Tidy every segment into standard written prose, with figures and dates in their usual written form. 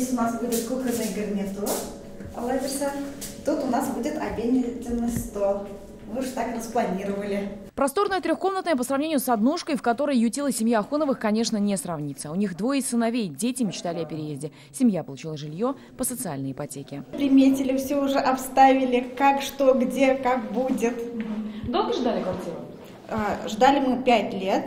Здесь у нас будет кухонный гарнитур, Лаверса. Тут у нас будет обеденный стол. Мы же так распланировали. Просторная трехкомнатная по сравнению с однушкой, в которой ютилась семья Ахуновых, конечно, не сравнится. У них двое сыновей, дети мечтали о переезде. Семья получила жилье по социальной ипотеке. Приметили, все уже обставили, как, что, где, как будет. Долго ждали квартиру? Ждали мы 5 лет.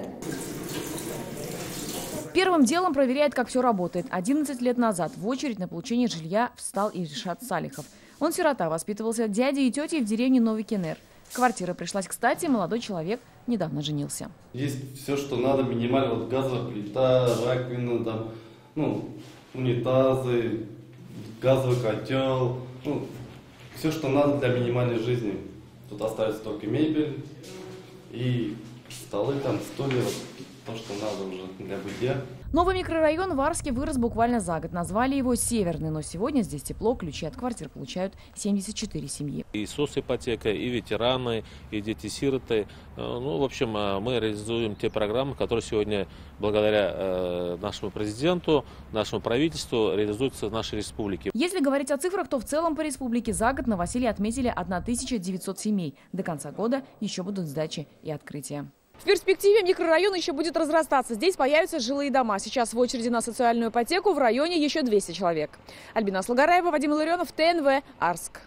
Первым делом проверяет, как все работает. 11 лет назад в очередь на получение жилья встал Иришат Салихов. Он сирота, воспитывался дядей и тетей в деревне Новый Кенер. Квартира пришлась кстати, молодой человек недавно женился. Есть все, что надо, минимально, вот газовая плита, раковина, там, унитазы, газовый котел, все, что надо для минимальной жизни. Тут остается только мебель и столы, там, стулья, то, что надо уже для бытия. Новый микрорайон в Арске вырос буквально за год. Назвали его Северный, но сегодня здесь тепло, ключи от квартир получают 74 семьи. И соципотека, и ветераны, и дети-сироты. В общем, мы реализуем те программы, которые сегодня, благодаря нашему президенту, нашему правительству, реализуются в нашей республике. Если говорить о цифрах, то в целом по республике за год новоселье отметили 1900 семей. До конца года еще будут сдачи и открытия. В перспективе микрорайон еще будет разрастаться. Здесь появятся жилые дома. Сейчас в очереди на социальную ипотеку в районе еще 200 человек. Альбина Слугараева, Вадим Ларионов, ТНВ, Арск.